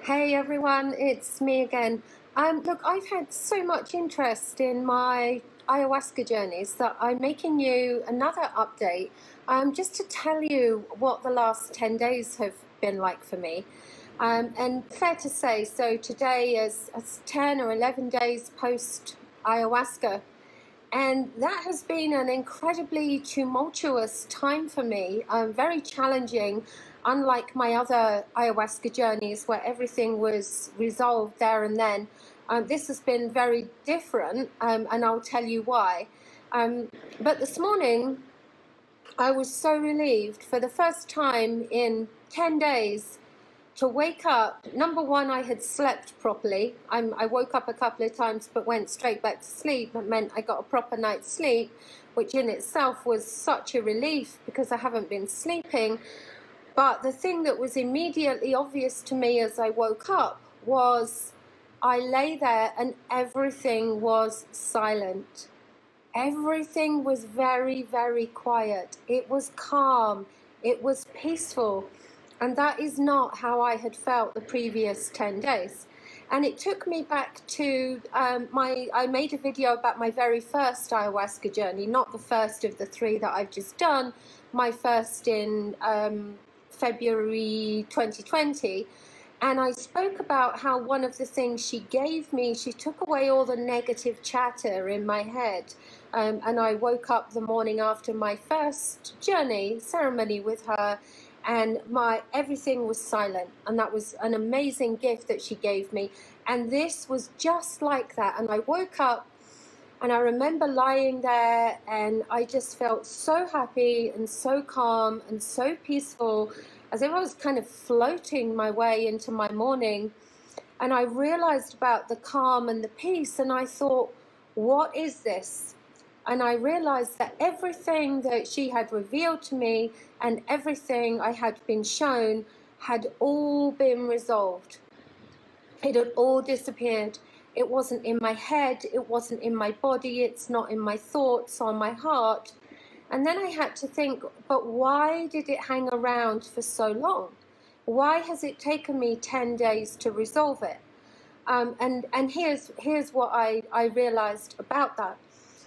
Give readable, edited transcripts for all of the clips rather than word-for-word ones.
Hey everyone, it's me again. Look, I've had so much interest in my ayahuasca journeys that I'm making you another update just to tell you what the last 10 days have been like for me. And fair to say, so today is 10 or 11 days post ayahuasca, and that has been an incredibly tumultuous time for me, very challenging. Unlike my other ayahuasca journeys where everything was resolved there and then, this has been very different, and I'll tell you why. But this morning, I was so relieved for the first time in 10 days to wake up. Number one, I had slept properly. I woke up a couple of times but went straight back to sleep. It meant I got a proper night's sleep, which in itself was such a relief because I haven't been sleeping. But the thing that was immediately obvious to me as I woke up was I lay there and everything was silent. Everything was very, very quiet. It was calm. It was peaceful. And that is not how I had felt the previous 10 days. And it took me back to I made a video about my very first ayahuasca journey, not the first of the three that I've just done, my first in February 2020. And I spoke about how one of the things she gave me, she took away all the negative chatter in my head. And I woke up the morning after my first journey ceremony with her, and everything was silent, and that was an amazing gift that she gave me. And this was just like that. And I woke up and I remember lying there and I just felt so happy and so calm and so peaceful, as if I was kind of floating my way into my morning. And I realized about the calm and the peace, and I thought, what is this? And I realized that everything that she had revealed to me and everything I had been shown had all been resolved. It had all disappeared. It wasn't in my head, it wasn't in my body, it's not in my thoughts or my heart. And then I had to think, but why did it hang around for so long? Why has it taken me 10 days to resolve it? And here's what I realized about that.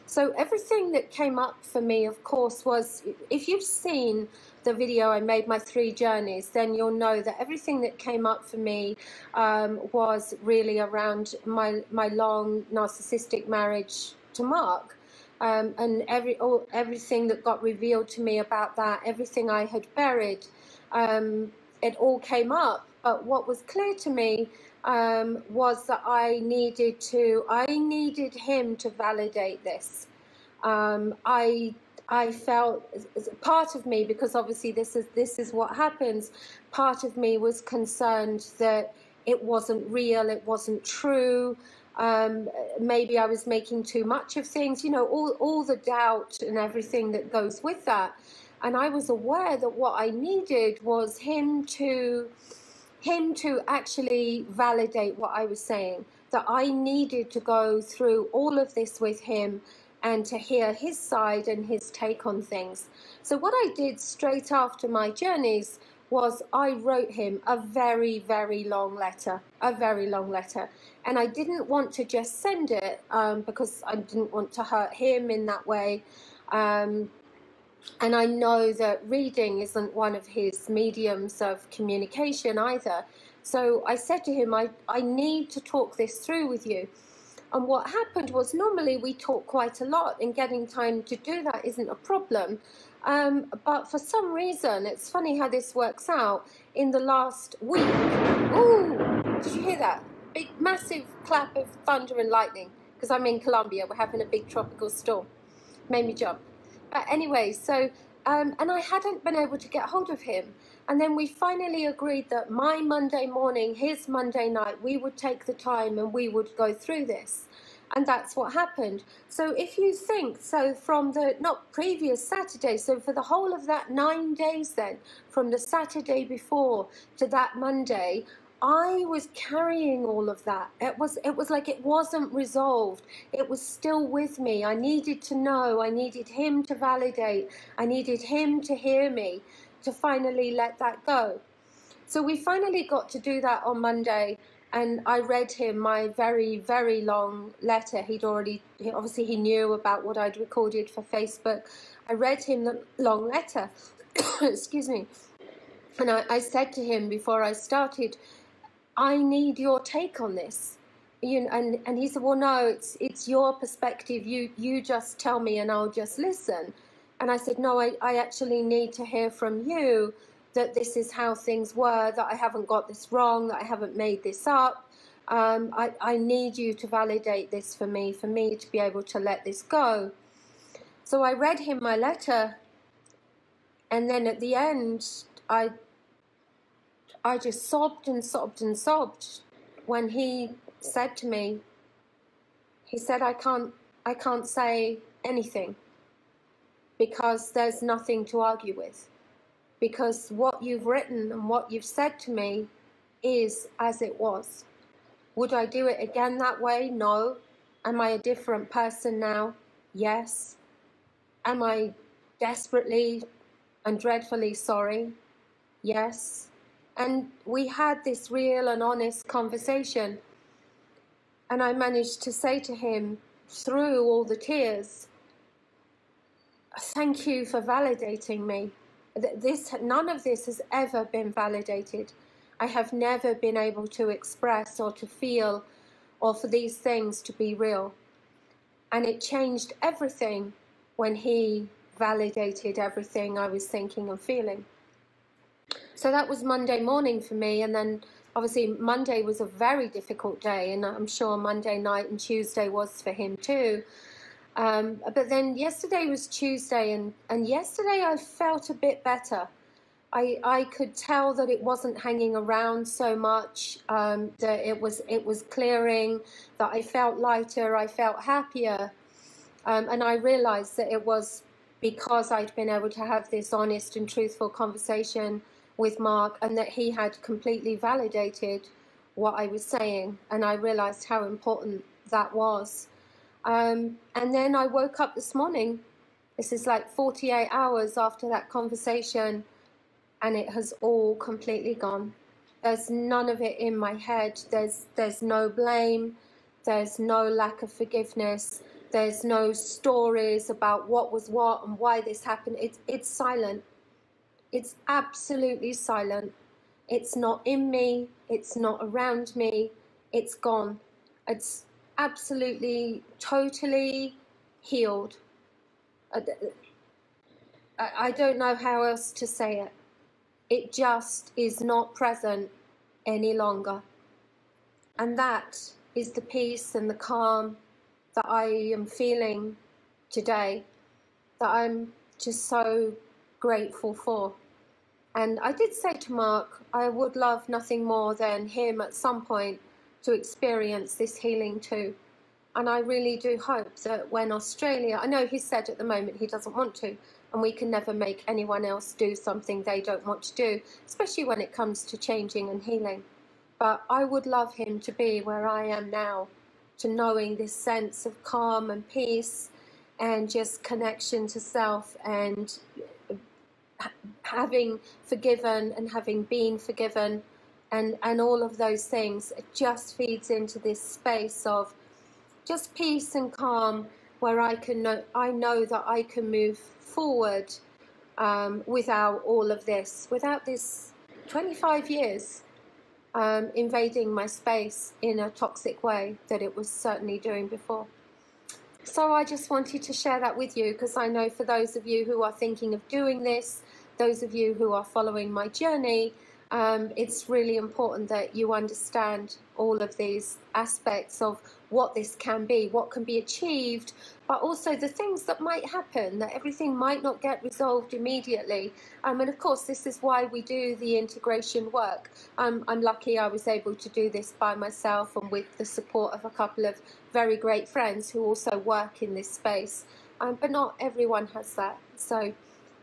So everything that came up for me, of course, was, if you've seen the video I made, my 3 journeys, then you'll know that everything that came up for me was really around my long narcissistic marriage to Mark. And everything that got revealed to me about that, everything I had buried, it all came up. But what was clear to me was that I needed him to validate this. I felt part of me, because obviously this is what happens, part of me was concerned that it wasn't real, it wasn't true. Maybe I was making too much of things, you know, all the doubt and everything that goes with that. And I was aware that what I needed was him to actually validate what I was saying, that I needed to go through all of this with him and to hear his side and his take on things. So what I did straight after my journeys was I wrote him a very, very long letter, And I didn't want to just send it because I didn't want to hurt him in that way. And I know that reading isn't one of his mediums of communication either. So I said to him, I need to talk this through with you. And what happened was, normally we talk quite a lot, and getting time to do that isn't a problem. But for some reason, it's funny how this works out, in the last week. Ooh, did you hear that? Big, massive clap of thunder and lightning, because I'm in Colombia. We're having a big tropical storm. Made me jump. But anyway, so, and I hadn't been able to get hold of him. And then we finally agreed that my Monday morning, his Monday night, we would take the time and we would go through this. And that's what happened. So if you think, so from the, not previous Saturday, so for the whole of that 9 days then, from the Saturday before to that Monday, I was carrying all of that. It was like it wasn't resolved. It was still with me. I needed to know. I needed him to validate. I needed him to hear me, to finally let that go. So we finally got to do that on Monday, and I read him my very, very long letter. Obviously he knew about what I'd recorded for Facebook. I read him the long letter, excuse me, and I said to him before I started, I need your take on this. And he said, well, no, it's your perspective. You just tell me and I'll just listen. And I said, no, I actually need to hear from you that this is how things were, that I haven't got this wrong, that I haven't made this up. I need you to validate this for me to be able to let this go. So I read him my letter, and then at the end, I just sobbed and sobbed and sobbed when he said to me, he said, I can't say anything because there's nothing to argue with, because what you've written and what you've said to me is as it was. Would I do it again that way? No. Am I a different person now? Yes. Am I desperately and dreadfully sorry? Yes. And we had this real and honest conversation. And I managed to say to him, through all the tears, thank you for validating me. None of this has ever been validated. I have never been able to express or to feel or for these things to be real. And it changed everything when he validated everything I was thinking and feeling. So that was Monday morning for me, and then obviously Monday was a very difficult day, and I'm sure Monday night and Tuesday was for him too. But then yesterday was Tuesday, and yesterday I felt a bit better. I could tell that it wasn't hanging around so much, that it was clearing, that I felt lighter, I felt happier, and I realized that it was because I'd been able to have this honest and truthful conversation with Mark, and that he had completely validated what I was saying, and I realized how important that was. And then I woke up this morning, this is like 48 hours after that conversation, and it has all completely gone. There's none of it in my head. There's no blame, there's no lack of forgiveness, there's no stories about what was what and why this happened. It's silent. It's absolutely silent. It's not in me, it's not around me, it's gone. It's absolutely, totally healed. I don't know how else to say it. It just is not present any longer. And that is the peace and the calm that I am feeling today, that I'm just so grateful for. And I did say to Mark, I would love nothing more than him at some point to experience this healing too. And I really do hope that when Australia, I know he said at the moment he doesn't want to, and we can never make anyone else do something they don't want to do, especially when it comes to changing and healing. But I would love him to be where I am now, to knowing this sense of calm and peace and just connection to self, and having forgiven and having been forgiven, and all of those things. It just feeds into this space of just peace and calm, where I know that I can move forward without all of this, without this 25 years invading my space in a toxic way that it was certainly doing before. So I just wanted to share that with you, because I know for those of you who are thinking of doing this, those of you who are following my journey, it's really important that you understand all of these aspects of what this can be, what can be achieved, but also the things that might happen, that everything might not get resolved immediately. And of course, this is why we do the integration work. I'm lucky I was able to do this by myself and with the support of a couple of very great friends who also work in this space. But not everyone has that. So,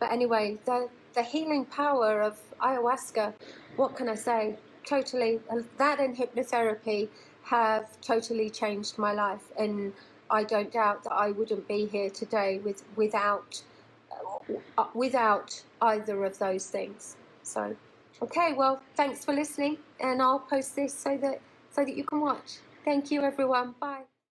but anyway, the healing power of ayahuasca, what can I say? Totally, that and hypnotherapy have totally changed my life, and I don't doubt that I wouldn't be here today without either of those things. So Okay, well, thanks for listening, and I'll post this so that you can watch. Thank you, everyone. Bye.